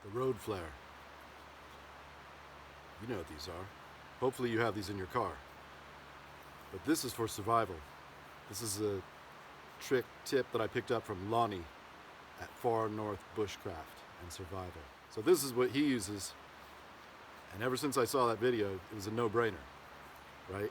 The road flare. You know what these are. Hopefully you have these in your car. But this is for survival. This is a trick tip that I picked up from Lonnie at Far North Bushcraft and Survival. So this is what he uses, and ever since I saw that video, it was a no-brainer, right?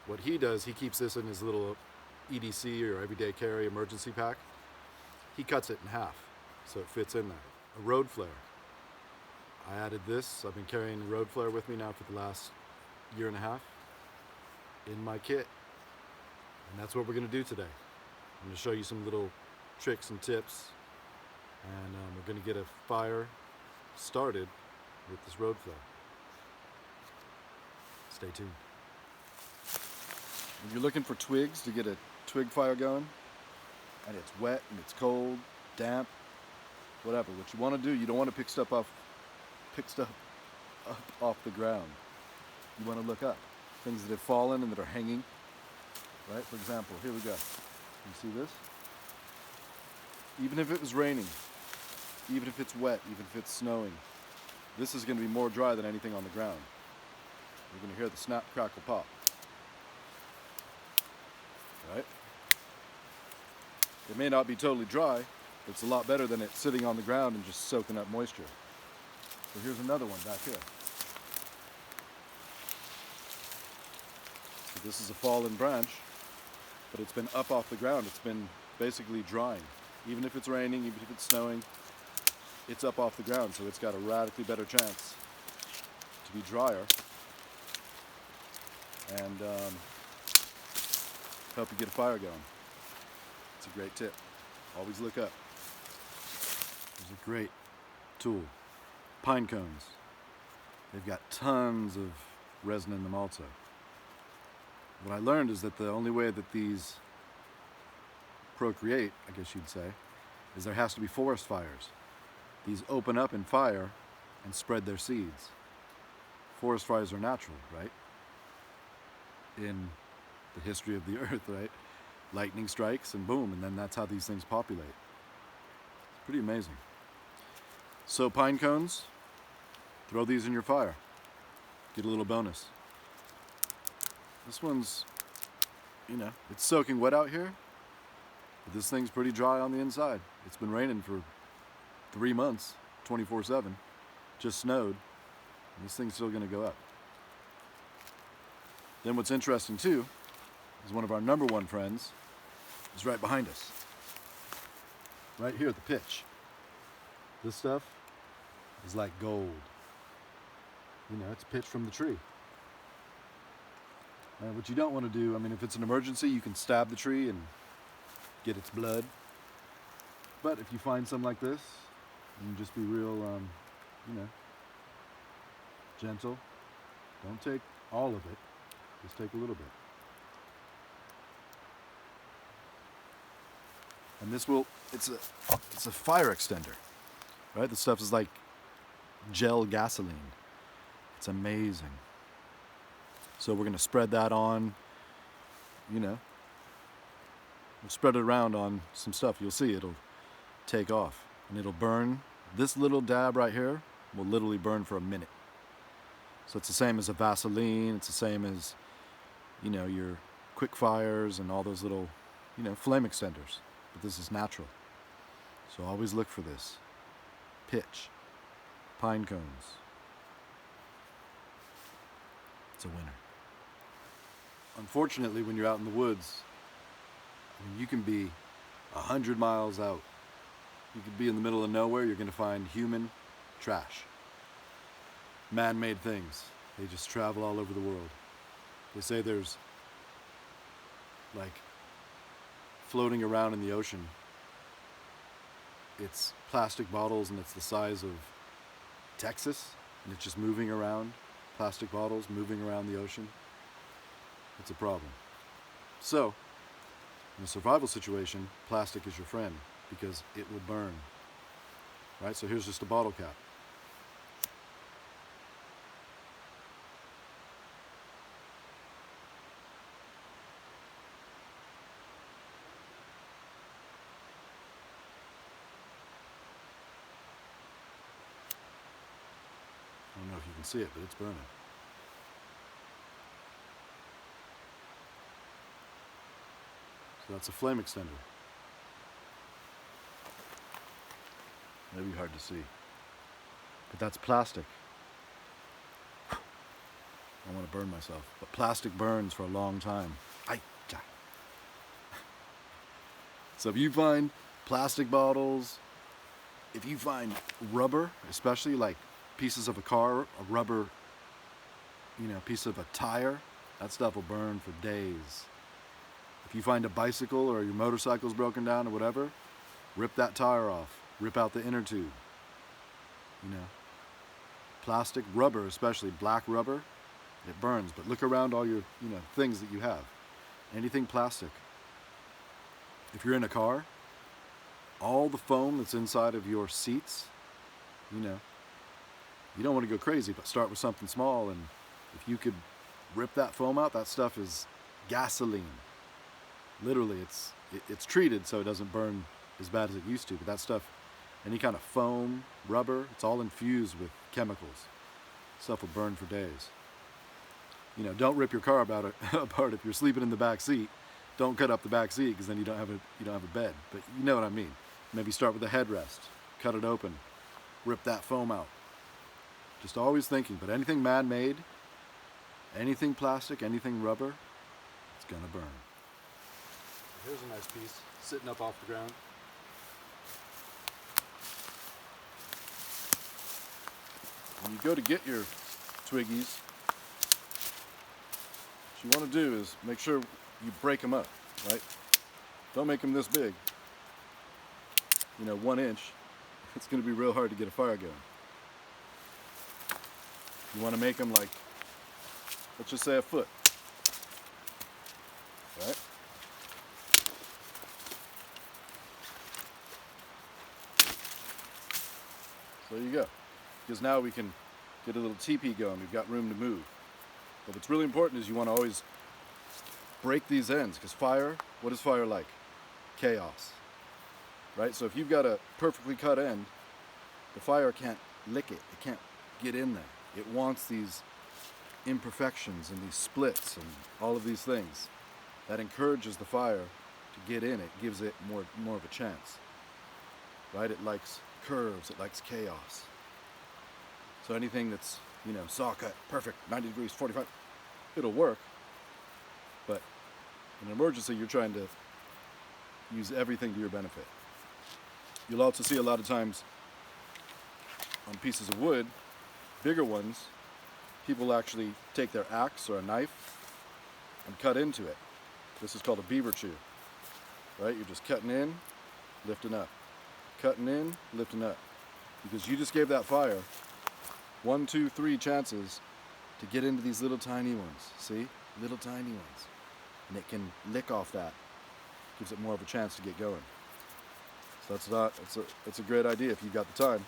What he does, he keeps this in his little EDC or everyday carry emergency pack. He cuts it in half so it fits in there. A road flare. I added this. I've been carrying road flare with me now for the last year and a half in my kit. And that's what we're going to do today. I'm going to show you some little tricks and tips, and we're going to get a fire started with this road flare. Stay tuned. When you're looking for twigs to get a twig fire going, and it's wet and it's cold, damp, whatever, what you want to do, you don't want to pick stuff up off the ground. You want to look up. Things that have fallen and that are hanging. Right? For example, here we go. You see this? Even if it was raining, even if it's wet, even if it's snowing, this is going to be more dry than anything on the ground. You're going to hear the snap, crackle, pop. Right? It may not be totally dry, but it's a lot better than it sitting on the ground and just soaking up moisture. So here's another one back here. So this is a fallen branch, but it's been up off the ground. It's been basically drying. Even if it's raining, even if it's snowing, it's up off the ground, so it's got a radically better chance to be drier and help you get a fire going. It's a great tip. Always look up. There's a great tool. Pine cones. They've got tons of resin in them also. What I learned is that the only way that these procreate, I guess you'd say, is there has to be forest fires. These open up in fire and spread their seeds. Forest fires are natural, right? In the history of the earth, right? Lightning strikes and boom, and then that's how these things populate. It's pretty amazing. So pine cones, throw these in your fire. Get a little bonus. This one's, it's soaking wet out here, but this thing's pretty dry on the inside. It's been raining for 3 months, 24/7. Just snowed, and this thing's still going to go up. Then what's interesting too is one of our number one friends is right behind us. Right here at the pitch. This stuff is like gold. It's pitch from the tree. And what you don't want to do, if it's an emergency, you can stab the tree and get its blood. But if you find something like this, you can just be real, gentle. Don't take all of it. Just take a little bit. And this it's a fire extender, right? This stuff is like gel gasoline. It's amazing. So we're going to spread that on, we'll spread it around on some stuff. You'll see it'll take off and it'll burn. This little dab right here will literally burn for a minute. So it's the same as a Vaseline. It's the same as, your quick fires and all those little, flame extenders. But this is natural. So always look for this. Pitch. Pine cones. It's a winner. Unfortunately, when you're out in the woods, you can be 100 miles out. You could be in the middle of nowhere. You're going to find human trash. Man-made things. They just travel all over the world. They say there's, floating around in the ocean, it's plastic bottles and it's the size of Texas, and it's just moving around. Plastic bottles moving around the ocean. It's a problem. So, in a survival situation, plastic is your friend because it will burn. Right? So here's just a bottle cap. can see it, but it's burning. So that's a flame extender. Maybe hard to see. But that's plastic. I want to burn myself. But plastic burns for a long time. So if you find plastic bottles, if you find rubber, especially like pieces of a car, a rubber, piece of a tire, that stuff will burn for days. If you find a bicycle or your motorcycle's broken down or whatever, rip that tire off. Rip out the inner tube. Plastic, rubber, especially black rubber, it burns. But look around all your, things that you have. Anything plastic. If you're in a car, all the foam that's inside of your seats, you don't want to go crazy, but start with something small. And if you could rip that foam out, that stuff is gasoline. Literally, it's treated so it doesn't burn as bad as it used to. But that stuff, any kind of foam, rubber, it's all infused with chemicals. Stuff will burn for days. Don't rip your car apart if you're sleeping in the back seat. Don't cut up the back seat because then you don't have a bed. But you know what I mean. Maybe start with the headrest, cut it open, rip that foam out. Just always thinking. But anything man-made, anything plastic, anything rubber, it's gonna burn. Here's a nice piece sitting up off the ground. When you go to get your Twiggies, what you want to do is make sure you break them up, right? Don't make them this big. 1 inch. It's going to be real hard to get a fire going. You want to make them like, let's just say a foot, right? So there you go. Because now we can get a little teepee going. We've got room to move. But what's really important is you want to always break these ends, because fire, what is fire like? Chaos. Right? So if you've got a perfectly cut end, the fire can't lick it. It can't get in there. It wants these imperfections and these splits and all of these things. That encourages the fire to get in. It gives it more of a chance. Right? It likes curves. It likes chaos. So anything that's, saw cut, perfect, 90 degrees, 45, it'll work. But in an emergency, you're trying to use everything to your benefit. You'll also see a lot of times on pieces of wood, bigger ones, people actually take their axe or a knife and cut into it. This is called a beaver tube, right? You're just cutting in, lifting up. Cutting in, lifting up. Because you just gave that fire 1, 2, 3 chances to get into these little tiny ones. See? Little tiny ones. And it can lick off that. Gives it more of a chance to get going. So it's a great idea if you've got the time.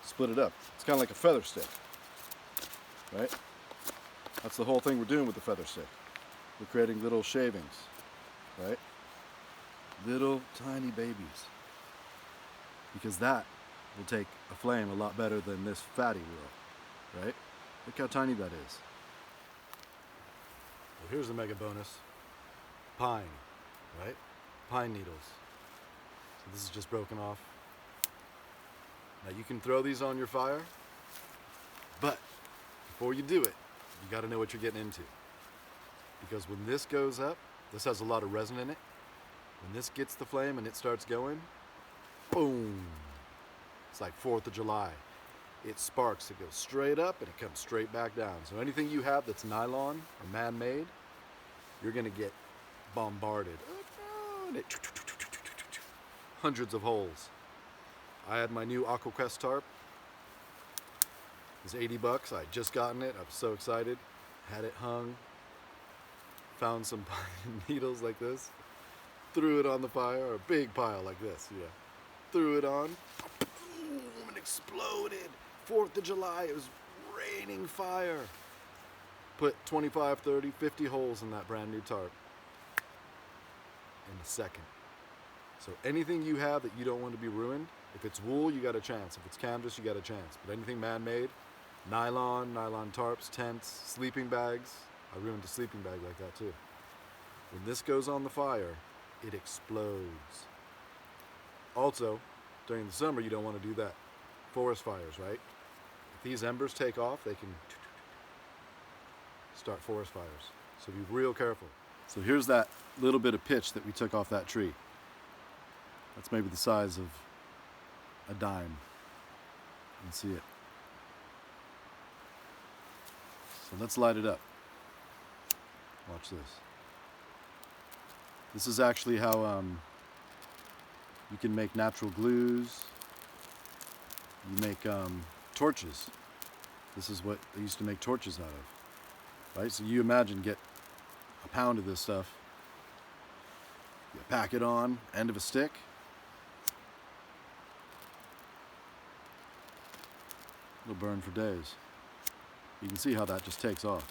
Split it up. It's kind of like a feather stick. Right? That's the whole thing we're doing with the feather stick. We're creating little shavings. Right? Little tiny babies. Because that will take a flame a lot better than this fatty will, right? Look how tiny that is. Well, here's the mega bonus. Pine, right? Pine needles. So this is just broken off. Now you can throw these on your fire, but before you do it, you got to know what you're getting into. Because when this goes up, this has a lot of resin in it. When this gets the flame and it starts going, boom. It's like 4th of July. It sparks, it goes straight up and it comes straight back down. So anything you have that's nylon or man-made, you're gonna get bombarded. Hundreds of holes. I had my new AquaQuest tarp. It was $80. I had just gotten it. I was so excited. Had it hung. Found some pine needles like this. Threw it on the fire, or a big pile like this, Threw it on. Boom, it exploded. 4th of July, it was raining fire. Put 25, 30, 50 holes in that brand new tarp in a second. So anything you have that you don't want to be ruined, if it's wool, you got a chance. If it's canvas, you got a chance. But anything man-made, nylon tarps, tents, sleeping bags. I ruined a sleeping bag like that too. When this goes on the fire, it explodes. Also, during the summer, you don't want to do that. Forest fires, right? If these embers take off, they can start forest fires. So be real careful. So here's that little bit of pitch that we took off that tree. That's maybe the size of a dime. You can see it. So let's light it up. Watch this. This is actually how you can make natural glues. You make torches. This is what they used to make torches out of. Right? So you imagine, get a pound of this stuff. You pack it on, end of a stick. It'll burn for days. You can see how that just takes off.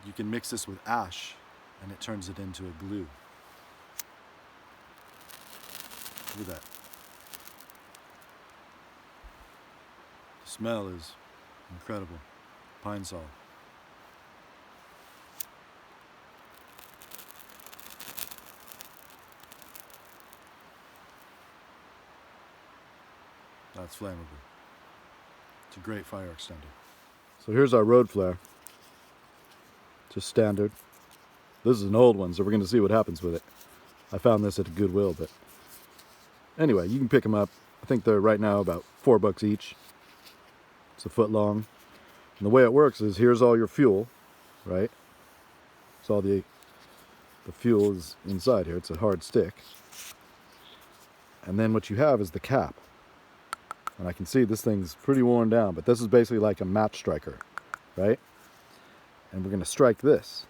You can mix this with ash and it turns it into a glue. Look at that. The smell is incredible. Pine sol. That's flammable. It's a great fire extender. So here's our road flare. Just standard. This is an old one, so we're going to see what happens with it. I found this at a Goodwill, but anyway, you can pick them up. I think they're right now about $4 each. It's a foot long. And the way it works is, here's all your fuel, right? So all the fuel is inside here. It's a hard stick. And then what you have is the cap. And I can see this thing's pretty worn down, but this is basically like a match striker, right? And we're going to strike this.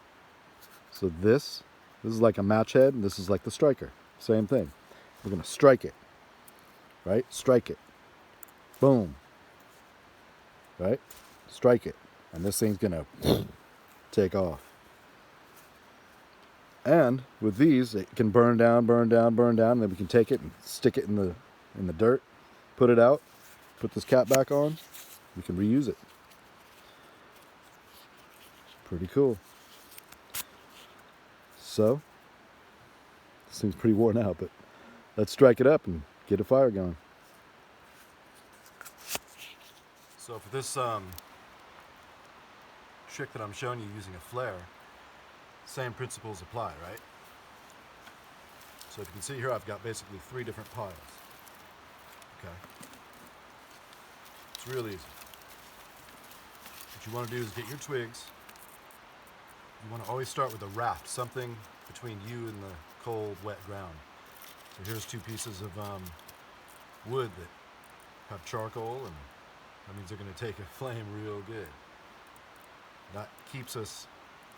So this is like a match head, and this is like the striker. Same thing. We're going to strike it, right? Strike it. Boom. Right? Strike it. And this thing's going to take off. And with these, it can burn down, and then we can take it and stick it in the dirt, put it out, put this cap back on, we can reuse it. Pretty cool. So, this thing's pretty worn out, but let's strike it up and get a fire going. So for this trick that I'm showing you using a flare, same principles apply, right? So if you can see here, I've got basically 3 different piles. Okay. It's real easy. What you want to do is get your twigs. You want to always start with a raft, something between you and the cold, wet ground. So here's 2 pieces of wood that have charcoal, and that means they're going to take a flame real good. That keeps us,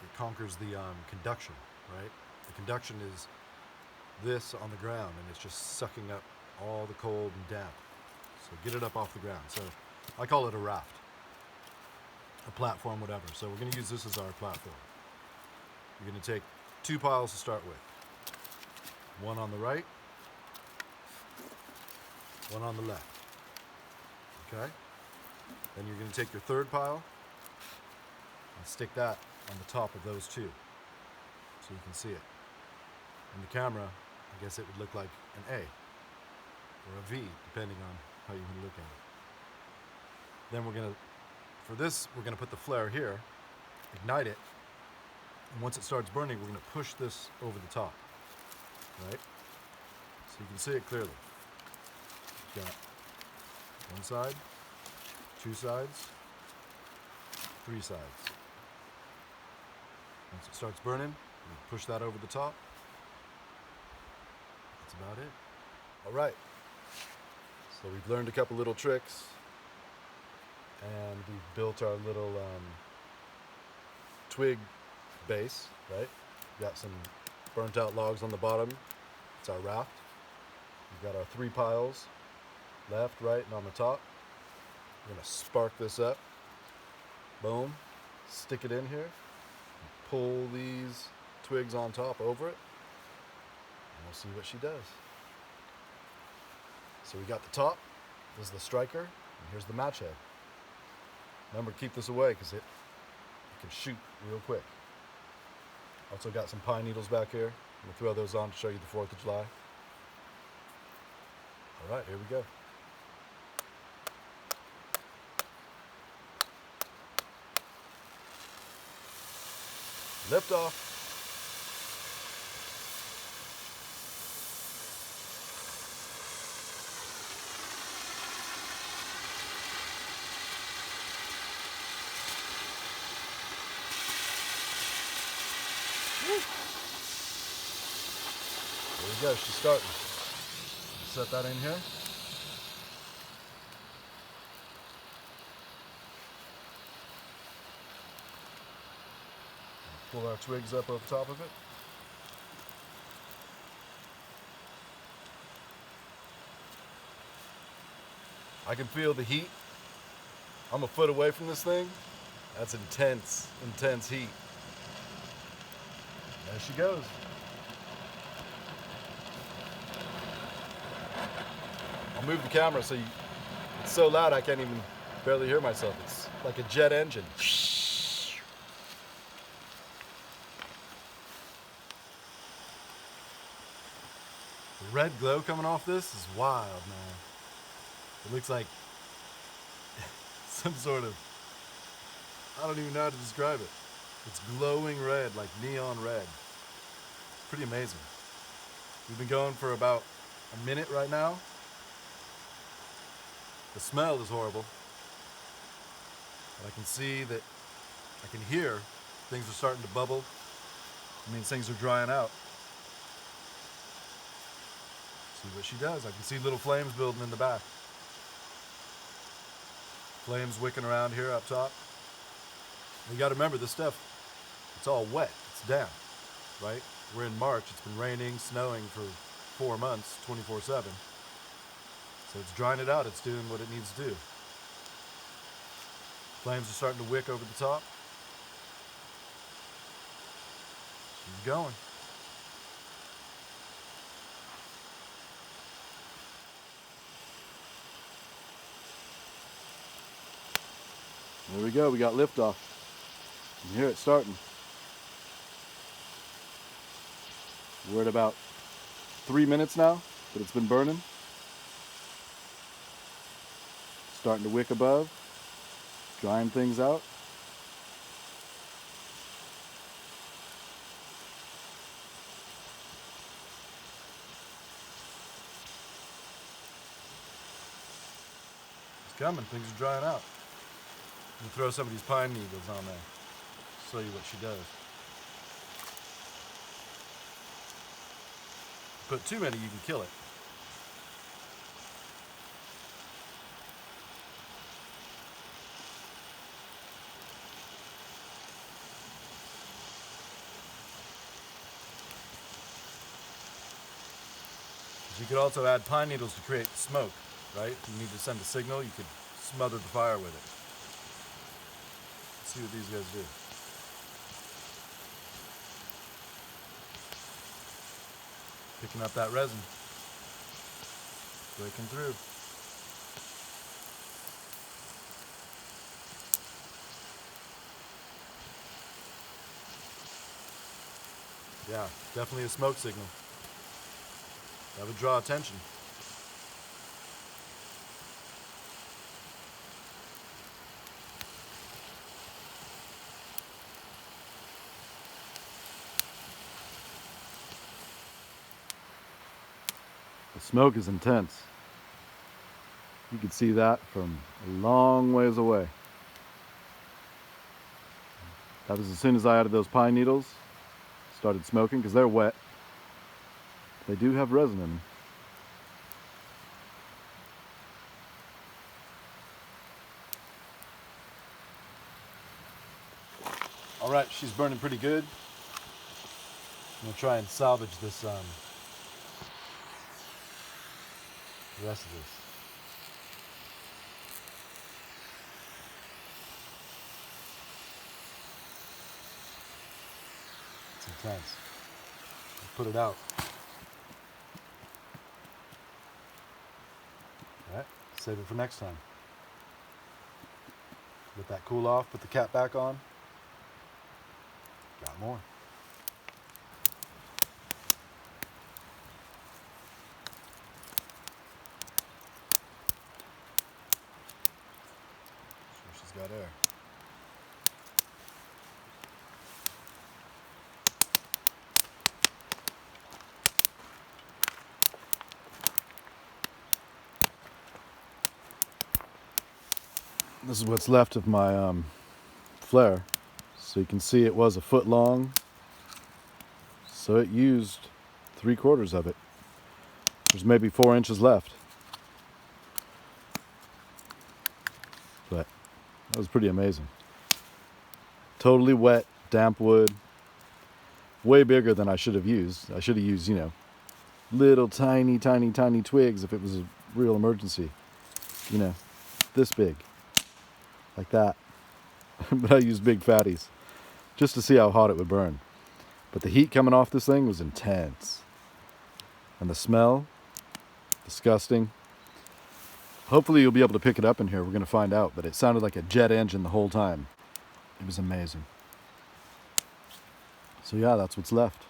it conquers the conduction, right? The conduction is this on the ground, and it's just sucking up all the cold and damp. So get it up off the ground. So I call it a raft, a platform, whatever. So we're going to use this as our platform. You're going to take 2 piles to start with. One on the right, one on the left. Okay? Then you're going to take your 3rd pile and stick that on the top of those 2 so you can see it. In the camera, I guess it would look like an A or a V, depending on how you want to look at it. Then we're going to, for this, we're going to put the flare here, ignite it, and once it starts burning, we're going to push this over the top, right? So you can see it clearly. You've got 1 side, 2 sides, 3 sides. Once it starts burning, we push that over the top. That's about it. All right. So we've learned a couple little tricks, and we've built our little twig base, right? We've got some burnt out logs on the bottom. It's our raft. We've got our 3 piles, left, right, and on the top. We're gonna spark this up. Boom. Stick it in here. Pull these twigs on top over it, and we'll see what she does. So we got the top, This is the striker, and here's the match head. Remember to keep this away because it can shoot real quick. Also got some pine needles back here. I'm gonna throw those on to show you the 4th of July. All right, here we go. Lift off. There we go, she's starting. Set that in here. Pull our twigs up over top of it. I can feel the heat. I'm a foot away from this thing. That's intense, intense heat. There she goes. I'll move the camera so it's so loud I can't even barely hear myself. It's like a jet engine. The red glow coming off this is wild, man. It looks like some sort of, I don't even know how to describe it. It's glowing red, like neon red. It's pretty amazing. We've been going for about a minute right now. The smell is horrible. But I can see that, I can hear things are starting to bubble. It means things are drying out. See what she does. I can see little flames building in the back. Flames wicking around here up top. You gotta remember this stuff, it's all wet, it's damp, right? We're in March, it's been raining, snowing for 4 months, 24/7. So it's drying it out, it's doing what it needs to do. Flames are starting to wick over the top. She's going. There we go, we got liftoff. You can hear it starting. We're at about 3 minutes now that it's been burning. Starting to wick above, drying things out. It's coming, things are drying out. You throw some of these pine needles on there. Show you what she does. Put too many, you can kill it. You could also add pine needles to create smoke, right? If you need to send a signal, you could smother the fire with it. Let's see what these guys do. Picking up that resin. Breaking through. Yeah, definitely a smoke signal. That would draw attention. The smoke is intense. You can see that from a long ways away. That was as soon as I added those pine needles, started smoking because they're wet. They do have resin in them. All right, she's burning pretty good. I'm gonna try and salvage this, the rest of this. It's intense. Let's put it out. All right, Save it for next time. Let that cool off, put the cap back on. Got more. Sure she's got air. This is what's left of my flare. So you can see it was a foot long. So it used 3/4 of it. There's maybe 4 inches left. But that was pretty amazing. Totally wet, damp wood. Way bigger than I should have used. I should have used, little tiny twigs if it was a real emergency. This big. Like that. But I used big fatties just to see how hot it would burn. But the heat coming off this thing was intense. And the smell, disgusting. Hopefully you'll be able to pick it up in here. We're going to find out. But it sounded like a jet engine the whole time. It was amazing. So yeah, that's what's left.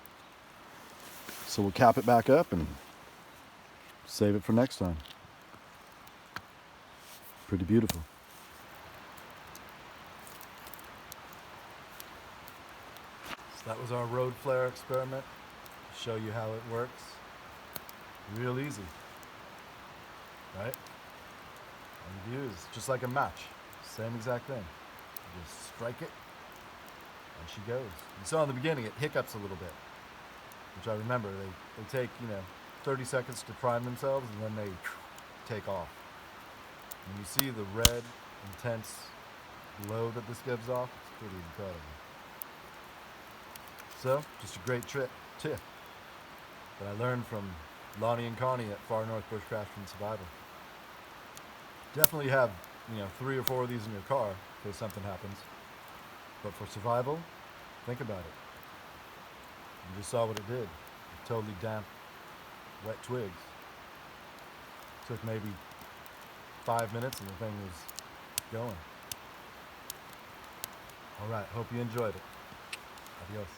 So we'll cap it back up and save it for next time. Pretty beautiful. That was our road flare experiment. Show you how it works. Real easy, right? And you use just like a match, same exact thing. You just strike it, and she goes. You saw in the beginning it hiccups a little bit, which I remember. They take 30 seconds to prime themselves, and then they take off. And you see the red, intense glow that this gives off. It's pretty incredible. So, just a great tip that I learned from Lonnie and Connie at Far North Bushcraft and Survival. Definitely have, 3 or 4 of these in your car in case something happens. But for survival, think about it. You just saw what it did. Totally damp, wet twigs. Took maybe 5 minutes and the thing was going. All right, hope you enjoyed it. Adios.